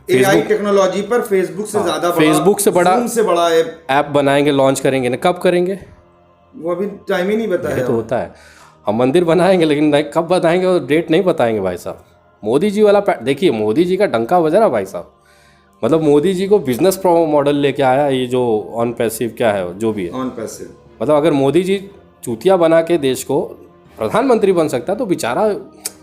AI technology पर Facebook से ज्यादा बड़ा, फेसबुक से बड़ा ऐप बनाएंगे, लॉन्च करेंगे ना, कब करेंगे वो अभी टाइम ही नहीं बताया। तो होता है, हम मंदिर बनाएंगे लेकिन कब बताएंगे और डेट नहीं बताएंगे भाई साहब। मोदी जी वाला देखिए, मोदी जी का डंका बज रहा भाई साहब। मतलब मोदी जी को बिजनेस मॉडल लेके आया ये जो ऑन पैसिव क्या है जो भी है ऑन पैसिव। मतलब अगर मोदी जी चूतिया बना के देश को प्रधानमंत्री बन सकता है तो बेचारा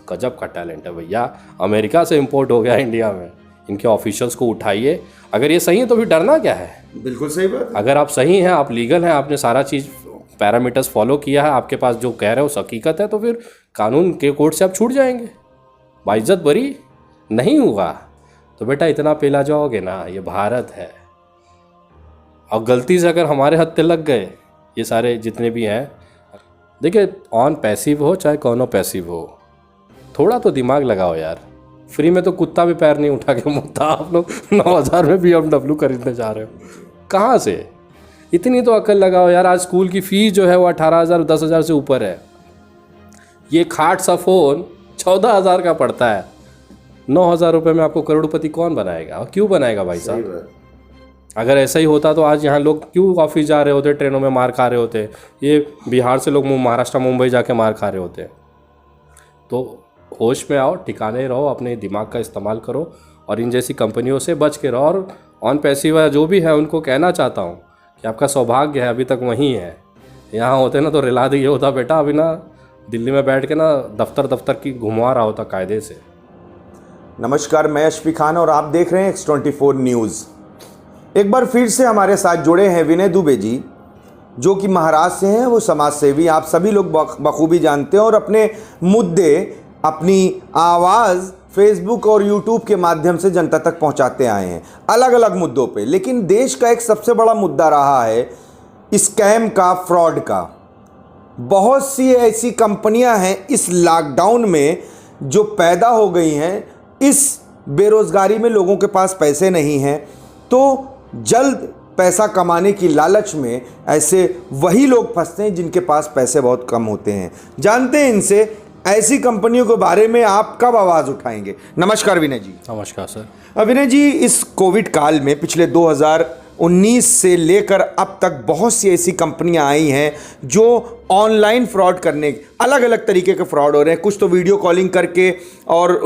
गजब का टैलेंट है भैया। अमेरिका से इंपोर्ट हो गया इंडिया में, इनके ऑफिशियल्स को उठाइए। अगर ये सही है तो फिर डरना क्या है? बिल्कुल सही बात। अगर आप सही हैं, आप लीगल हैं, आपने सारा चीज़ पैरामीटर्स फॉलो किया है, आपके पास जो कह रहे हो हकीकत है, तो फिर कानून के कोर्ट से आप छूट जाएंगे, बाइज्जत बरी नहीं हुआ। तो बेटा इतना पेला जाओगे ना, ये भारत है। और गलती से अगर हमारे हत्थे लग गए ये सारे जितने भी हैं, देखिए ऑन पैसिव हो चाहे कौनो पैसिव हो, थोड़ा तो दिमाग लगाओ यार। फ्री में तो कुत्ता भी पैर नहीं उठा के मुकता। आप लोग 9,000 में BMW खरीदने जा रहे हो, कहाँ से? इतनी तो अकल लगाओ यार। आज स्कूल की फीस जो है वो 18,000 10,000 से ऊपर है। ये खाट सा फ़ोन 14,000 का पड़ता है। 9,000 रुपये में आपको करोड़पति कौन बनाएगा और क्यों बनाएगा भाई साहब? अगर ऐसा ही होता तो आज यहाँ लोग क्यों ऑफिस जा रहे होते, ट्रेनों में मार खा रहे होते? ये बिहार से लोग महाराष्ट्र मुंबई जाके मार खा रहे होते। तो होश में आओ, ठिकाने रहो, अपने दिमाग का इस्तेमाल करो और इन जैसी कंपनियों से बच के रहो। और ऑन पैसिव जो भी है उनको कहना चाहता हूँ कि आपका सौभाग्य है अभी तक वहीं है। यहाँ होते ना तो रिला दिए होता बेटा, अभी ना दिल्ली में बैठ के ना दफ्तर की घुमा रहा होता कायदे से। नमस्कार, मैं अशफी खान और आप देख रहे हैं X24 न्यूज़। एक बार फिर से हमारे साथ जुड़े हैं विनय दुबे जी, जो कि महाराष्ट्र से हैं। वो समाज सेवी, आप सभी लोग बखूबी जानते हैं, और अपने मुद्दे, अपनी आवाज़ फेसबुक और यूट्यूब के माध्यम से जनता तक पहुंचाते आए हैं अलग अलग मुद्दों पे। लेकिन देश का एक सबसे बड़ा मुद्दा रहा है स्कैम का, फ्रॉड का। बहुत सी ऐसी कंपनियां हैं इस लॉकडाउन में जो पैदा हो गई हैं। इस बेरोज़गारी में लोगों के पास पैसे नहीं हैं, तो जल्द पैसा कमाने की लालच में ऐसे वही लोग फंसते हैं जिनके पास पैसे बहुत कम होते हैं। जानते हैं इनसे, ऐसी कंपनियों के बारे में आप कब आवाज़ उठाएंगे? नमस्कार विनय जी। नमस्कार सर। विनय जी, इस कोविड काल में पिछले 2019 से लेकर अब तक बहुत सी ऐसी कंपनियां आई हैं जो ऑनलाइन फ्रॉड करने, अलग अलग तरीके के फ्रॉड हो रहे हैं। कुछ तो वीडियो कॉलिंग करके और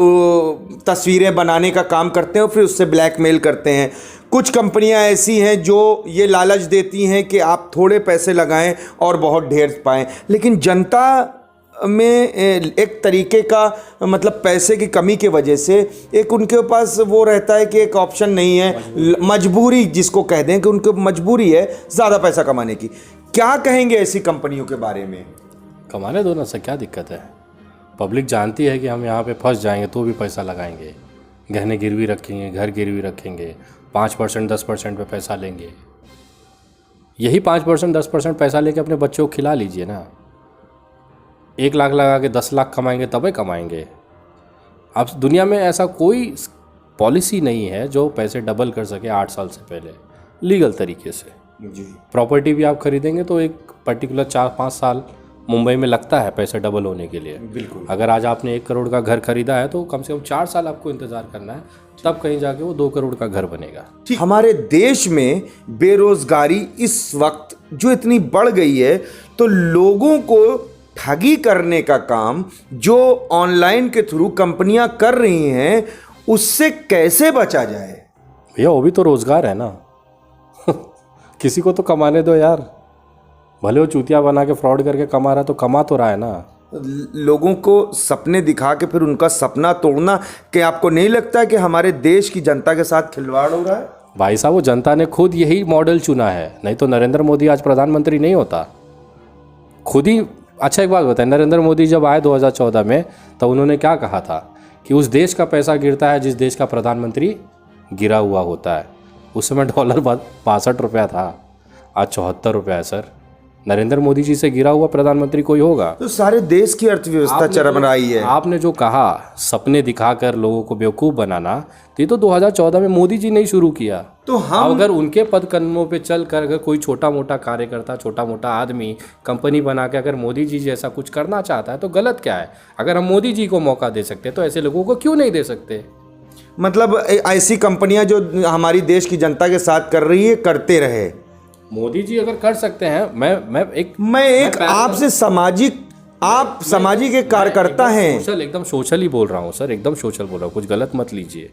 तस्वीरें बनाने का काम करते हैं और फिर उससे ब्लैकमेल करते हैं। कुछ कंपनियां ऐसी हैं जो ये लालच देती हैं कि आप थोड़े पैसे लगाएं और बहुत ढेर पाएं। लेकिन जनता में एक तरीके का मतलब पैसे की कमी की वजह से एक उनके पास वो रहता है कि एक ऑप्शन नहीं है, मजबूरी जिसको कह दें कि उनको मजबूरी है ज़्यादा पैसा कमाने की। क्या कहेंगे ऐसी कंपनियों के बारे में? कमाने दो ना सर, क्या दिक्कत है? पब्लिक जानती है कि हम यहाँ पे फंस जाएंगे तो भी पैसा लगाएंगे, गहने गिरवी रखेंगे, घर गिरवी रखेंगे, 5% 10% पे पैसा लेंगे। यही 5% 10% पैसा लेके अपने बच्चों को खिला लीजिए ना। 1 लाख लगा के 10 लाख कमाएंगे तभी कमाएंगे। अब दुनिया में ऐसा कोई पॉलिसी नहीं है जो पैसे डबल कर सके 8 साल से पहले लीगल तरीके से। जी। प्रॉपर्टी भी आप खरीदेंगे तो एक पर्टिकुलर 4-5 साल मुंबई में लगता है पैसे डबल होने के लिए। बिल्कुल। अगर आज आपने 1 करोड़ का घर खरीदा है तो कम से कम 4 साल आपको इंतज़ार करना है, तब कहीं जाके वो 2 करोड़ का घर बनेगा। हमारे देश में बेरोजगारी इस वक्त जो इतनी बढ़ गई है, तो लोगों को ठगी करने का काम जो ऑनलाइन के थ्रू कंपनियां कर रही हैं, उससे कैसे बचा जाए? भैया वो भी तो रोजगार है ना। किसी को तो कमाने दो यार। भले वो चूतिया बना के फ्रॉड करके कमा रहा है तो कमा तो रहा है ना। लोगों को सपने दिखा के फिर उनका सपना तोड़ना, कि आपको नहीं लगता कि हमारे देश की जनता के साथ खिलवाड़ हो रहा है? भाई साहब, वो जनता ने खुद यही मॉडल चुना है, नहीं तो नरेंद्र मोदी आज प्रधानमंत्री नहीं होता। खुद ही। अच्छा एक बात बताएं, नरेंद्र मोदी जब आए 2014 में तो उन्होंने क्या कहा था कि उस देश का पैसा गिरता है जिस देश का प्रधानमंत्री गिरा हुआ होता है। उस समय डॉलर 62 रुपया था, आज 74 रुपया है सर। नरेंद्र मोदी जी से गिरा हुआ प्रधानमंत्री कोई होगा? तो सारे देश की अर्थव्यवस्था चरमराई है। आपने जो कहा सपने दिखाकर लोगों को बेवकूफ़ बनाना, तो ये तो 2014 में मोदी जी ने ही शुरू किया। तो हम अगर उनके पद कदमों पे चल कर अगर कोई छोटा मोटा कार्यकर्ता, छोटा मोटा आदमी कंपनी बना के अगर मोदी जी जैसा कुछ करना चाहता है तो गलत क्या है? अगर हम मोदी जी को मौका दे सकते हैं तो ऐसे लोगों को क्यों नहीं दे सकते? मतलब ऐसी कंपनियां जो हमारी देश की जनता के साथ कर रही है करते रहे। मोदी जी अगर कर सकते हैं, मैं एक आपसे आप सामाजिक एक कार्यकर्ता हैं। एकदम सोशल ही बोल रहा हूँ सर, एकदम सोशल बोल रहा हूँ, कुछ गलत मत लीजिए।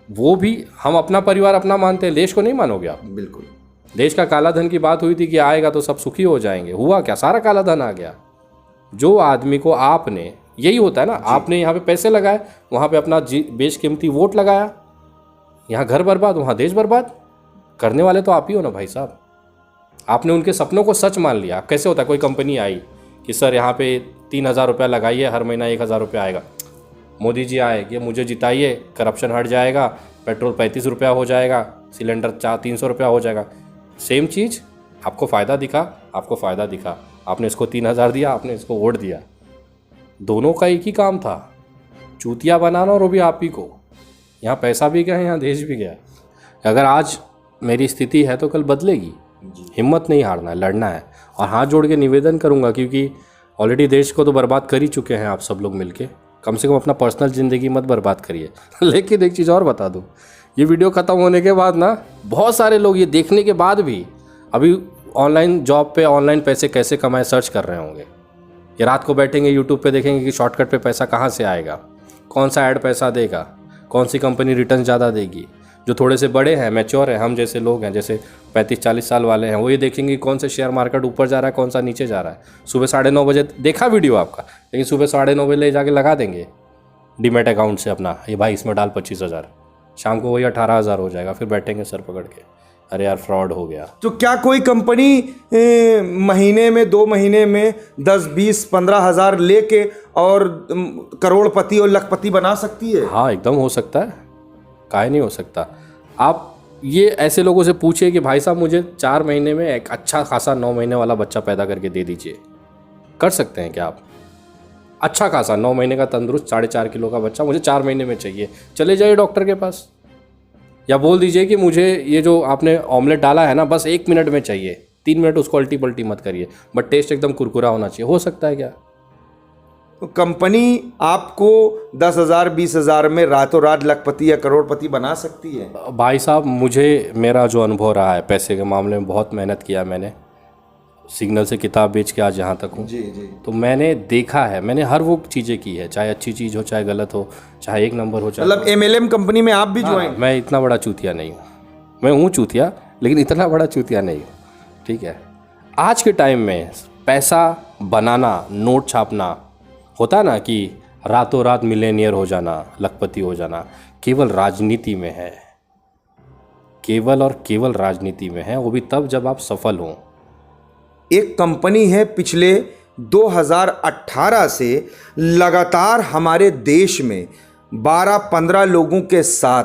वो भी हम अपना परिवार अपना मानते हैं, देश को नहीं मानोगे आप? बिल्कुल। देश का काला धन की बात हुई थी कि आएगा तो सब सुखी हो जाएंगे, हुआ क्या? सारा काला धन आ गया। जो आदमी को आपने, यही होता है ना, आपने यहाँ पे पैसे लगाए, वहाँ पे अपना बेशकीमती वोट लगाया, यहाँ घर बर्बाद वहाँ देश बर्बाद, करने वाले तो आप ही हो ना भाई साहब। आपने उनके सपनों को सच मान लिया। कैसे होता है, कोई कंपनी आई कि सर यहाँ पे 3,000 रुपया लगाइए, हर महीना 1,000 रुपया आएगा। मोदी जी आए कि मुझे जिताइए, करप्शन हट जाएगा, पेट्रोल 35 रुपया हो जाएगा, सिलेंडर 300 रुपया हो जाएगा। सेम चीज़, आपको फ़ायदा दिखा, आपने इसको 3,000 दिया, आपने इसको वोट दिया। दोनों का एक ही काम था, चूतिया बनाना, और वो भी आप ही को। यहाँ पैसा भी गया, यहाँ देश भी गया। अगर आज मेरी स्थिति है तो कल बदलेगी। हिम्मत नहीं हारना है, लड़ना है। और हाथ जोड़ के निवेदन करूँगा, क्योंकि ऑलरेडी देश को तो बर्बाद कर ही चुके हैं आप सब लोग मिलके, कम से कम अपना पर्सनल ज़िंदगी मत बर्बाद करिए। लेकिन एक चीज़ और बता दूँ, ये वीडियो ख़त्म होने के बाद ना बहुत सारे लोग ये देखने के बाद भी अभी ऑनलाइन जॉब पे ऑनलाइन पैसे कैसे कमाए सर्च कर रहे होंगे। ये रात को बैठेंगे यूट्यूब पे देखेंगे कि शॉर्टकट पे पैसा कहाँ से आएगा, कौन सा ऐड पैसा देगा, कौन सी कंपनी रिटर्न ज़्यादा देगी। जो थोड़े से बड़े हैं, मैच्योर हैं, हम जैसे लोग हैं, जैसे 35-40 साल वाले हैं, वो ये देखेंगे कौन से शेयर मार्केट ऊपर जा रहा है, कौन सा नीचे जा रहा है। सुबह 9:30 बजे देखा वीडियो आपका, लेकिन सुबह 9:30 बजे ले जाके लगा देंगे डीमैट अकाउंट से अपना, ये भाई इसमें डाल 25,000, शाम को वही 18,000 हो जाएगा। फिर बैठेंगे सर पकड़ के, अरे यार फ्रॉड हो गया। तो क्या कोई कंपनी महीने में 2 महीने में 10, 20, 15,000 लेके और करोड़पति और लखपति बना सकती है? हाँ, एकदम हो सकता है, काहे नहीं हो सकता। आप ये ऐसे लोगों से पूछिए कि भाई साहब मुझे 4 महीने में एक अच्छा खासा 9 महीने वाला बच्चा पैदा करके दे दीजिए, कर सकते हैं क्या आप? अच्छा खासा 9 महीने का तंदुरुस्त 4.5 किलो का बच्चा मुझे 4 महीने में चाहिए, चले जाइए डॉक्टर के पास। या बोल दीजिए कि मुझे ये जो आपने ऑमलेट डाला है ना, बस 1 मिनट में चाहिए, 3 मिनट उसको अल्टी पल्टी मत करिए, बट टेस्ट एकदम कुरकुरा होना चाहिए। हो सकता है क्या? तो कंपनी आपको 10,000, 20,000 में रातों रात लखपति या करोड़पति बना सकती है? भाई साहब, मुझे मेरा जो अनुभव रहा है पैसे के मामले में, बहुत मेहनत किया मैंने, सिग्नल से किताब बेच के आज यहाँ तक हूँ। जी। तो मैंने देखा है, मैंने हर वो चीज़ें की है, चाहे अच्छी चीज़ हो, चाहे गलत हो, चाहे 1 नंबर हो, चाहे मतलब MLM कंपनी में आप भी ज्वाइन? मैं इतना बड़ा चूतिया नहीं हूँ, मैं हूँ चूतिया, लेकिन इतना बड़ा चूतिया नहीं हूँ, ठीक है। आज के टाइम में पैसा बनाना, नोट छापना, होता है ना कि रातों रात मिलेनियर हो जाना, लखपति हो जाना, केवल राजनीति में है, केवल और केवल राजनीति में है, वो भी तब जब आप सफल हों। एक कंपनी है पिछले 2018 से लगातार हमारे देश में 12-15 लोगों के साथ,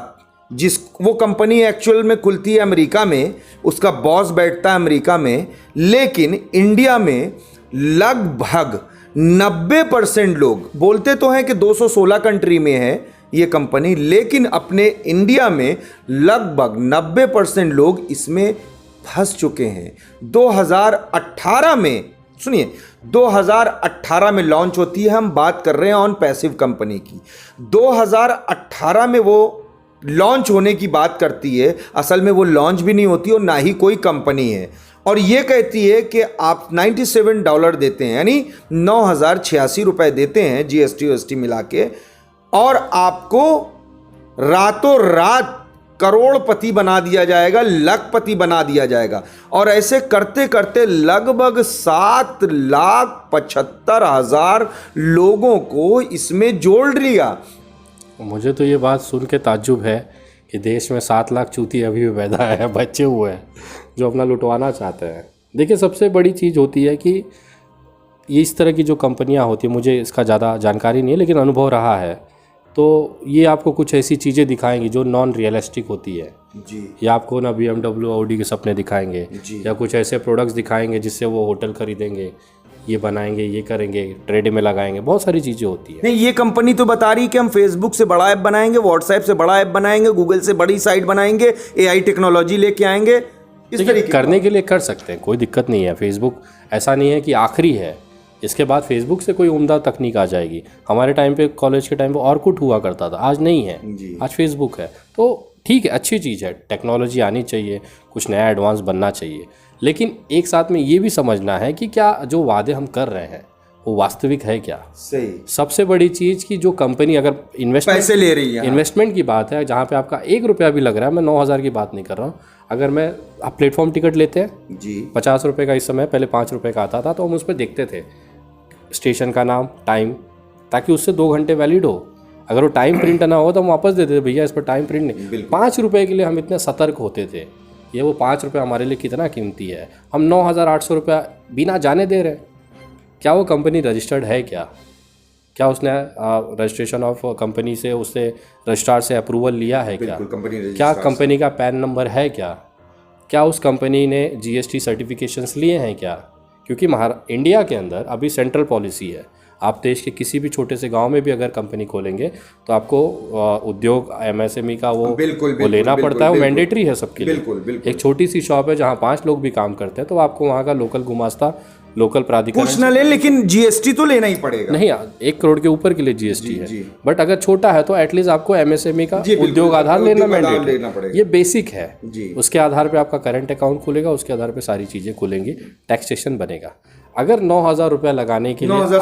वो कंपनी एक्चुअल में खुलती है अमेरिका में, उसका बॉस बैठता है अमेरिका में, लेकिन इंडिया में लगभग 90% लोग, बोलते तो हैं कि 216 कंट्री में है ये कंपनी, लेकिन अपने इंडिया में लगभग 90% लोग इसमें फंस चुके हैं। 2018 में, सुनिए, 2018 में लॉन्च होती है, हम बात कर रहे हैं ऑन पैसिव कंपनी की। 2018 में वो लॉन्च होने की बात करती है, असल में वो लॉन्च भी नहीं होती और ना ही कोई कंपनी है, और ये कहती है कि आप $97 देते हैं, यानी 9,086 रुपए देते हैं GST मिला के, और आपको रातों रात करोड़पति बना दिया जाएगा, लखपति बना दिया जाएगा। और ऐसे करते करते लगभग 7,75,000 लोगों को इसमें जोड़ लिया। मुझे तो ये बात सुन के ताज्जुब है कि देश में 7 लाख चूती अभी भी पैदा है, बच्चे हुए हैं जो अपना लुटवाना चाहते हैं। देखिए, सबसे बड़ी चीज़ होती है कि ये इस तरह की जो कंपनियां होती हैं, मुझे इसका ज़्यादा जानकारी नहीं है, लेकिन अनुभव रहा है, तो ये आपको कुछ ऐसी चीज़ें दिखाएंगी जो नॉन रियलिस्टिक होती है जी। या आपको ना BMW, Audi के सपने दिखाएंगे, या कुछ ऐसे प्रोडक्ट्स दिखाएंगे जिससे वो होटल खरीदेंगे, ये बनाएंगे, ये करेंगे, ट्रेड में लगाएंगे, बहुत सारी चीज़ें होती है। नहीं, ये कंपनी तो बता रही है कि हम फेसबुक से बड़ा ऐप बनाएंगे, व्हाट्सएप से बड़ा ऐप बनाएंगे, गूगल से बड़ी साइट बनाएंगे, AI टेक्नोलॉजी लेके आएंगे। इस तरीके करने के लिए कर सकते हैं, कोई दिक्कत नहीं है। फेसबुक ऐसा नहीं है कि आखिरी है, इसके बाद फेसबुक से कोई उम्दा तकनीक आ जाएगी। हमारे टाइम पे कॉलेज के टाइम पे ऑरकुट हुआ करता था, आज नहीं है, आज फेसबुक है। तो ठीक है, अच्छी चीज़ है, टेक्नोलॉजी आनी चाहिए, कुछ नया एडवांस बनना चाहिए, लेकिन एक साथ में ये भी समझना है कि क्या जो वादे हम कर रहे हैं वो वास्तविक है क्या। सही। सबसे बड़ी चीज़ कि जो कंपनी अगर इन्वेस्टमेंट पैसे ले रही है, इन्वेस्टमेंट की बात है, जहाँ पे आपका 1 रुपया भी लग रहा है, मैं 9,000 की बात नहीं कर रहा हूँ। अगर मैं आप प्लेटफॉर्म टिकट लेते हैं जी, 50 रुपये का, इस समय पहले 5 रुपये का आता था, तो हम उस पर देखते थे स्टेशन का नाम, टाइम, ताकि उससे 2 घंटे वैलिड हो। अगर वो टाइम प्रिंट ना हो तो हम वापस देते थे, भैया इस पर टाइम प्रिंट नहीं। 5 रुपये के लिए हम इतने सतर्क होते थे। ये वो 5 रुपये हमारे लिए कितना कीमती है। हम 9,800 रुपया बिना जाने दे रहे हैं। क्या वो कंपनी रजिस्टर्ड है क्या उसने रजिस्ट्रेशन ऑफ कंपनी से, उससे रजिस्ट्रार से अप्रूवल लिया है क्या क्या कंपनी का पैन नंबर है क्या उस कंपनी ने GST सर्टिफिकेशंस लिए हैं क्या। क्योंकि इंडिया के अंदर अभी सेंट्रल पॉलिसी है, आप देश के किसी भी छोटे से गांव में भी अगर कंपनी खोलेंगे तो आपको उद्योग MSME का वो लेना पड़ता है, वो मैंडेटरी है सबके लिए। एक छोटी सी शॉप है जहां 5 लोग भी काम करते हैं तो आपको वहां का लोकल गुमास्ता, लोकल प्राधिकरण कुछ न ले, लेकिन GST तो लेना ही पड़ेगा। नहीं, 1 करोड़ के ऊपर के लिए GST है, बट अगर छोटा है तो एटलीस्ट आपको MSME का उद्योग आधार लेना मैंडेटरी, ये बेसिक है। उसके आधार पे आपका करंट अकाउंट खुलेगा, उसके आधार पे सारी चीज़ें खुलेंगी, टैक्सेशन बनेगा। अगर 9,000 रुपया लगाने के लिए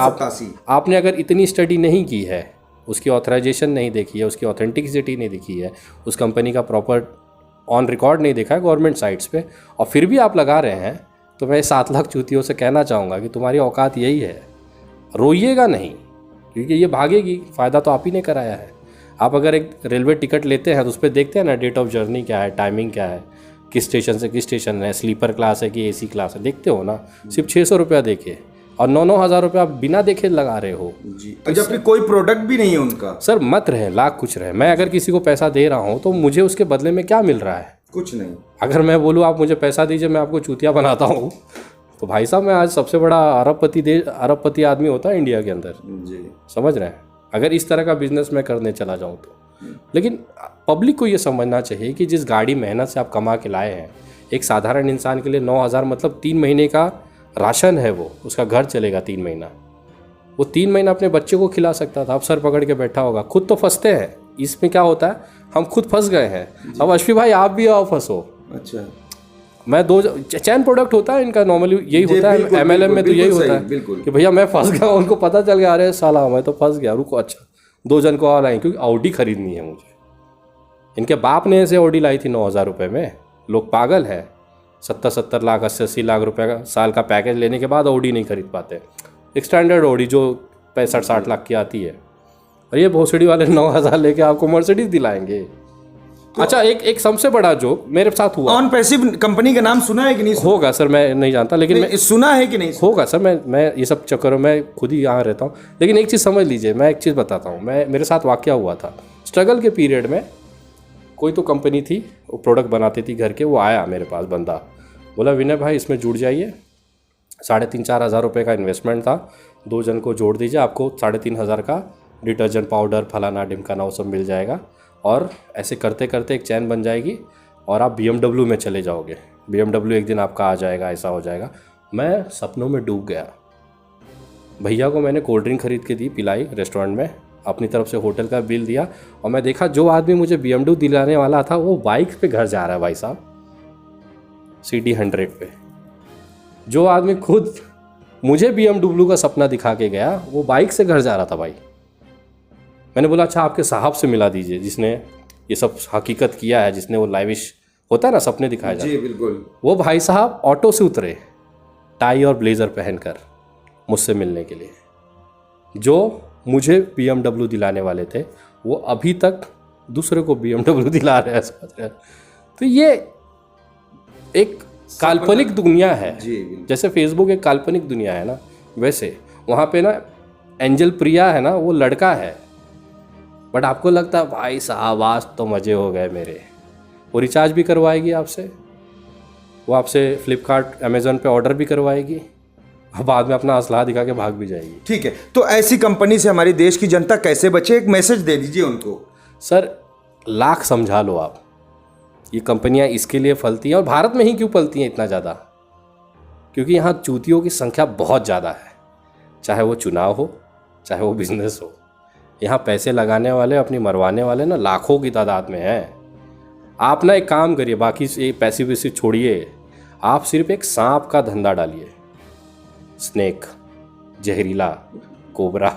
आपने अगर इतनी स्टडी नहीं की है, उसकी ऑथराइजेशन नहीं देखी है, उसकी ऑथेंटिसिटी नहीं देखी है, उस कंपनी का प्रॉपर ऑन रिकॉर्ड नहीं देखा है गवर्नमेंट साइट्स पे, और फिर भी आप लगा रहे हैं, तो मैं 7 लाख चूतियों से कहना चाहूँगा कि तुम्हारी औकात यही है। रोइएगा नहीं, क्योंकि ये भागेगी, फ़ायदा तो आप ही ने कराया है। आप अगर एक रेलवे टिकट लेते हैं तो उस पर देखते हैं ना डेट ऑफ जर्नी क्या है, टाइमिंग क्या है, किस स्टेशन से किस स्टेशन है, स्लीपर क्लास है कि AC क्लास है, देखते हो ना। सिर्फ 600 रुपया देके और 9,000 रुपया आप बिना देखे लगा रहे हो जी। जबकि कोई प्रोडक्ट भी नहीं है उनका। सर मत रहे, लाख कुछ रहे। मैं अगर किसी को पैसा दे रहा हूँ तो मुझे उसके बदले में क्या मिल रहा है? कुछ नहीं। अगर मैं बोलूँ आप मुझे पैसा दीजिए, मैं आपको चूतिया बनाता हूँ, तो भाई साहब मैं आज सबसे बड़ा अरबपति आदमी होता है इंडिया के अंदर जी। समझ रहे हैं, अगर इस तरह का बिजनेस मैं करने चला जाऊँ तो। लेकिन पब्लिक को ये समझना चाहिए कि जिस गाड़ी मेहनत से आप कमा के लाए हैं, एक साधारण इंसान के लिए 9,000 मतलब 3 महीने का राशन है, वो उसका घर चलेगा 3 महीना। वो 3 महीना अपने बच्चे को खिला सकता था, अब सर पकड़ के बैठा होगा। खुद तो फंसते हैं इसमें, क्या होता है हम खुद फंस गए हैं। अब अश्वी भाई आप भी आओ फंसो। अच्छा, मैं 2 चैन प्रोडक्ट होता है इनका, नॉर्मली यही होता है, MLM में तो यही होता है कि भैया मैं फंस गया, उनको पता चल गया, अरे साला मैं तो फंस गया, रुको अच्छा 2 जन को और आए, क्योंकि ऑडी खरीदनी है मुझे। इनके बाप ने ऐसे ऑडी लाई थी 9,000 रुपये में। लोग पागल है, 70 लाख 80 लाख रुपए का साल का पैकेज लेने के बाद ऑडी नहीं खरीद पाते। एक स्टैंडर्ड ऑडी जो 65-60 लाख की आती है, और ये भोसड़ी वाले 9,000 लेके आपको मर्सिडीज दिलाएंगे। तो अच्छा, एक सबसे बड़ा जोक मेरे साथ हुआ। ऑन पैसिव कंपनी का नाम सुना है कि नहीं? होगा सर, मैं नहीं जानता, लेकिन मैं सुना है कि नहीं? होगा सर, मैं ये सब चक्करों में खुद ही यहाँ रहता हूँ। लेकिन एक चीज़ समझ लीजिए, मैं एक चीज़ बताता हूँ, मेरे साथ वाकया हुआ था स्ट्रगल के पीरियड में। कोई तो कंपनी थी, वो प्रोडक्ट बनाती थी घर के, वो आया मेरे पास बंदा, बोला विनय भाई इसमें जुड़ जाइए, 3,500-4 हज़ार रुपये का इन्वेस्टमेंट था, 2 जन को जोड़ दीजिए, आपको 3,500 का डिटर्जेंट पाउडर फलाना ढिमकाना वो सब मिल जाएगा, और ऐसे करते करते एक चैन बन जाएगी और आप BMW में चले जाओगे। BMW एक दिन आपका आ जाएगा, ऐसा हो जाएगा। मैं सपनों में डूब गया। भैया को मैंने कोल्ड ड्रिंक खरीद के दी, पिलाई रेस्टोरेंट में, अपनी तरफ से होटल का बिल दिया, और मैं देखा जो आदमी मुझे BMW दिलाने वाला था वो बाइक पे घर जा रहा है भाई साहब, CD 100 पे। जो आदमी खुद मुझे BMW का सपना दिखा के गया, वो बाइक से घर जा रहा था भाई। मैंने बोला अच्छा आपके साहब से मिला दीजिए जिसने ये सब हकीकत किया है, जिसने वो लाइविश होता है ना सपने दिखाया जाए। जी बिल्कुल। वो भाई साहब ऑटो से उतरे, टाई और ब्लेजर पहनकर मुझसे मिलने के लिए। जो मुझे BMW दिलाने वाले थे वो अभी तक दूसरे को BMW दिला रहे हैं, समझ रहे हैं? तो ये एक काल्पनिक दुनिया है। जैसे फेसबुक एक काल्पनिक दुनिया है ना, वैसे वहाँ पे ना एंजल प्रिया है ना, वो लड़का है, बट आपको लगता है भाई साहब आज तो मज़े हो गए मेरे। वो रिचार्ज भी करवाएगी आपसे, वो आपसे फ्लिपकार्ट अमेज़न पे ऑर्डर भी करवाएगी, और बाद में अपना असलाह दिखा के भाग भी जाएगी। ठीक है, तो ऐसी कंपनी से हमारी देश की जनता कैसे बचे? एक मैसेज दे दीजिए उनको। सर लाख समझा लो आप, ये कंपनियां इसके लिए फलती हैं, और भारत में ही क्यों फलती हैं इतना ज़्यादा? क्योंकि यहाँ चूतियों की संख्या बहुत ज़्यादा है। चाहे वो चुनाव हो, चाहे वो बिजनेस हो। यहाँ पैसे लगाने वाले, अपनी मरवाने वाले ना लाखों की तादाद में हैं। आप ना एक काम करिए, बाकी से पैसे वैसे छोड़िए, आप सिर्फ एक सांप का धंधा डालिए, स्नेक, जहरीला कोबरा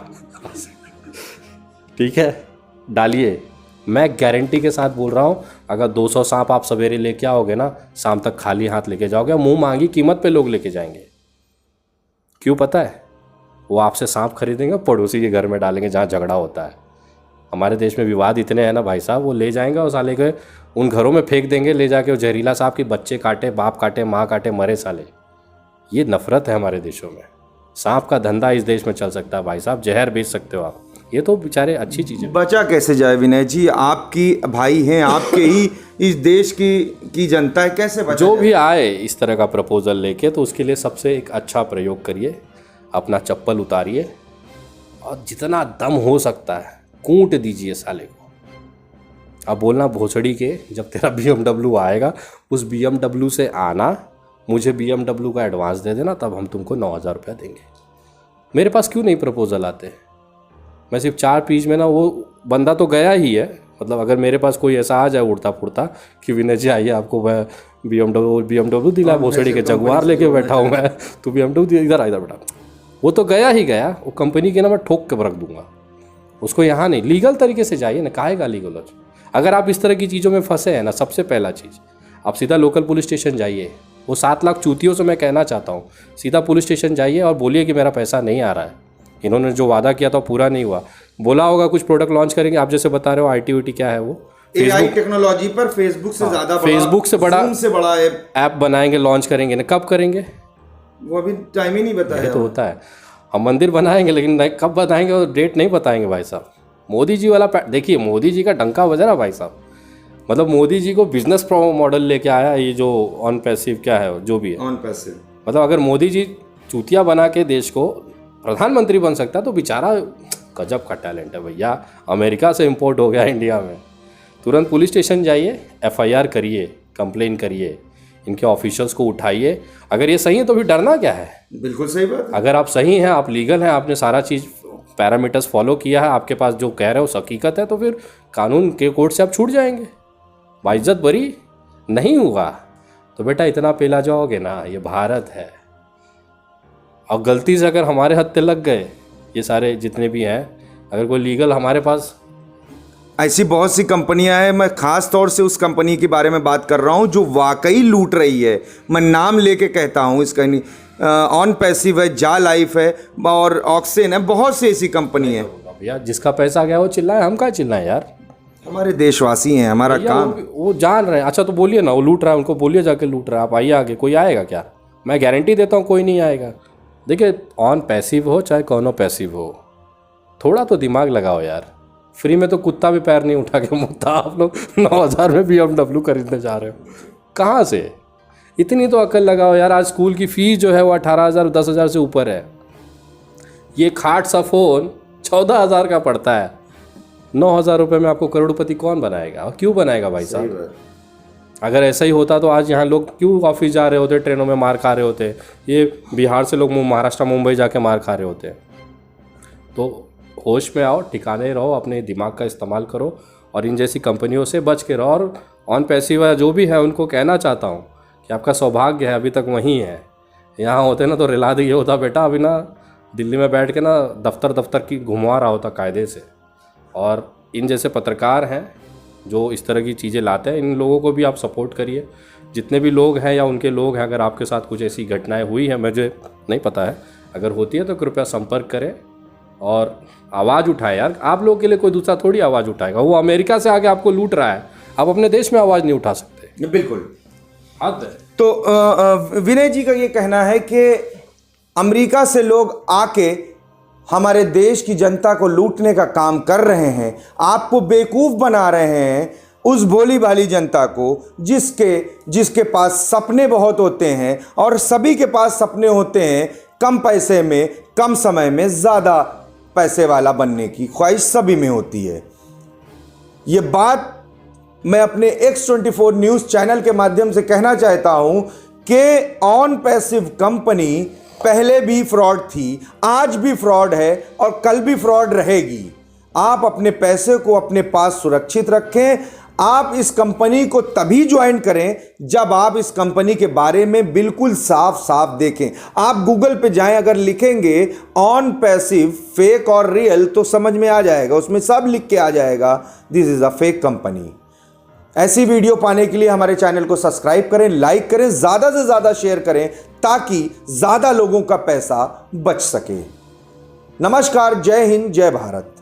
ठीक है, डालिए। मैं गारंटी के साथ बोल रहा हूँ, अगर 200 सांप आप सवेरे लेके आओगे ना, शाम तक खाली हाथ लेके जाओगे, मुंह मांगी कीमत पे लोग लेके जाएंगे। क्यों पता है? वो आपसे सांप खरीदेंगे, पड़ोसी के घर में डालेंगे जहाँ झगड़ा होता है। हमारे देश में विवाद इतने हैं ना भाई साहब, वो ले जाएंगे और साले के उन घरों में फेंक देंगे ले जाके, वो जहरीला सांप की बच्चे काटे, बाप काटे, माँ काटे, मरे साले। ये नफरत है हमारे देशों में। सांप का धंधा इस देश में चल सकता है भाई साहब, जहर बेच सकते हो आप। ये तो बेचारे अच्छी चीज़ें। बचा कैसे जाए विनय जी? आपकी भाई हैं, आपके ही इस देश की जनता है, कैसे बचा जो जाए? भी आए इस तरह का प्रपोजल लेके, तो उसके लिए सबसे एक अच्छा प्रयोग करिए, अपना चप्पल उतारिए और जितना दम हो सकता है कूट दीजिए साले को। अब बोलना भोसड़ी के, जब तेरा BMW आएगा, उस BMW से आना, मुझे BMW का एडवांस दे देना, तब हम तुमको 9,000 रुपया देंगे। मेरे पास क्यों नहीं प्रपोजल आते? मैं सिर्फ 4 पीस में ना, वो बंदा तो गया ही है। मतलब अगर मेरे पास कोई ऐसा आ जाए उड़ता फुड़ता कि विनय जी आइए, आपको मैं BMW दिला, भोसड़ी के जगुआर लेके बैठा हूँ मैं, तो BMW इधर इधर बेटा, वो तो गया ही गया। वो कंपनी के ना मैं ठोक के रख दूंगा उसको। यहाँ नहीं, लीगल तरीके से जाइए ना, काहे गाली गलौज। अगर आप इस तरह की चीज़ों में फंसे हैं ना, सबसे पहला चीज़ आप सीधा लोकल पुलिस स्टेशन जाइए। वो 7 लाख चूतियों से मैं कहना चाहता हूँ, सीधा पुलिस स्टेशन जाइए और बोलिए कि मेरा पैसा नहीं आ रहा है, इन्होंने जो वादा किया था पूरा नहीं हुआ। बोला होगा कुछ प्रोडक्ट लॉन्च करेंगे, आप जैसे बता रहे हो IT क्या है वो, AI टेक्नोलॉजी पर फेसबुक से ज़्यादा बड़ा, फेसबुक से बड़ा Zoom से बड़ा ऐप बनाएंगे, लॉन्च करेंगे ना। कब करेंगे? वो अभी टाइम ही नहीं बताया। ये तो होता है, हम मंदिर बनाएंगे लेकिन कब बताएंगे और डेट नहीं बताएंगे भाई साहब। मोदी जी वाला देखिए, मोदी जी का डंका बजा ना भाई साहब। मतलब मोदी जी को बिजनेस मॉडल लेके आया ये जो ऑन पैसिव क्या है, जो भी है ऑन पैसिव। मतलब अगर मोदी जी चूतिया बना के देश को प्रधानमंत्री बन सकता है, तो बेचारा गजब का टैलेंट है भैया। अमेरिका से इंपोर्ट हो गया इंडिया में। तुरंत पुलिस स्टेशन जाइए, FIR करिए, कंप्लेन करिए, इनके ऑफिशियल्स को उठाइए। अगर ये सही है तो भी डरना क्या है? बिल्कुल सही बात है। अगर आप सही हैं, आप लीगल हैं, आपने सारा चीज़ पैरामीटर्स फॉलो किया है, आपके पास जो कह रहे हो हकीकत है, तो फिर कानून के कोर्ट से आप छूट जाएंगे, बाइज्जत बरी नहीं हुआ। तो बेटा इतना पेला जाओगे ना, ये भारत है। और गलती से अगर हमारे हत्थे लग गए ये सारे जितने भी हैं, अगर कोई लीगल हमारे पास, ऐसी बहुत सी कंपनियां हैं, मैं खास तौर से उस कंपनी के बारे में बात कर रहा हूं जो वाकई लूट रही है। मैं नाम लेके कहता हूं, इसका ऑन पैसिव है, जा लाइफ है और ऑक्सेन है, बहुत सी ऐसी कंपनी है। भैया जिसका पैसा गया वो चिल्लाए, हम क्या चिल्लाएं यार? हमारे देशवासी हैं, हमारा काम। वो जान रहे हैं। अच्छा तो बोलिए ना, वो लूट रहा है, उनको बोलिए जाके लूट रहा है, आप आइए आगे। कोई आएगा क्या? मैं गारंटी देता हूँ कोई नहीं आएगा। देखिए, ऑन पैसिव हो चाहे कौनो पैसिव हो, थोड़ा तो दिमाग लगाओ यार। फ्री में तो कुत्ता भी पैर नहीं उठा के मुद्दा, आप लोग 9,000 में BMW खरीदने जा रहे हो, कहाँ से? इतनी तो अकल लगाओ यार। आज स्कूल की फीस जो है वो 18,000 10,000 से ऊपर है। ये खाट सा फोन 14,000 का पड़ता है। 9,000 रुपये में आपको करोड़पति कौन बनाएगा और क्यों बनाएगा भाई साहब? अगर ऐसा ही होता तो आज यहाँ लोग क्यों ऑफिस जा रहे होते, ट्रेनों में मार खा रहे होते? ये बिहार से लोग महाराष्ट्र मुंबई जाके मार खा रहे होते। तो होश में आओ, ठिकाने रहो, अपने दिमाग का इस्तेमाल करो और इन जैसी कंपनियों से बच के रहो। और ऑन पैसिव जो भी है उनको कहना चाहता हूँ कि आपका सौभाग्य है अभी तक वहीं है। यहाँ होते ना तो रिला दिए होता बेटा, अभी ना दिल्ली में बैठ के ना दफ्तर की घुमा रहा होता कायदे से। और इन जैसे पत्रकार हैं जो इस तरह की चीज़ें लाते हैं, इन लोगों को भी आप सपोर्ट करिए। जितने भी लोग हैं या उनके लोग हैं, अगर आपके साथ कुछ ऐसी घटनाएं हुई हैं, मुझे नहीं पता है, अगर होती है तो कृपया संपर्क करें और आवाज़ उठाएं यार। आप लोगों के लिए कोई दूसरा थोड़ी आवाज़ उठाएगा। वो अमेरिका से आके आपको लूट रहा है, आप अपने देश में आवाज़ नहीं उठा सकते। बिल्कुल हद है। तो विनय जी का ये कहना है कि अमेरिका से लोग आके हमारे देश की जनता को लूटने का काम कर रहे हैं, आपको बेवकूफ़ बना रहे हैं, उस भोली भाली जनता को जिसके पास सपने बहुत होते हैं। और सभी के पास सपने होते हैं, कम पैसे में कम समय में ज़्यादा पैसे वाला बनने की ख्वाहिश सभी में होती है। ये बात मैं अपने X24 न्यूज़ चैनल के माध्यम से कहना चाहता हूं कि ऑन पैसिव कंपनी पहले भी फ्रॉड थी, आज भी फ्रॉड है और कल भी फ्रॉड रहेगी। आप अपने पैसे को अपने पास सुरक्षित रखें। आप इस कंपनी को तभी ज्वाइन करें जब आप इस कंपनी के बारे में बिल्कुल साफ साफ देखें। आप गूगल पे जाएं, अगर लिखेंगे ऑन पैसिव फेक और रियल तो समझ में आ जाएगा, उसमें सब लिख के आ जाएगा this is a fake company. ऐसी वीडियो पाने के लिए हमारे चैनल को सब्सक्राइब करें, लाइक करें, ज्यादा से ज्यादा शेयर करें ताकि ज्यादा लोगों का पैसा बच सके। नमस्कार, जय हिंद, जय भारत।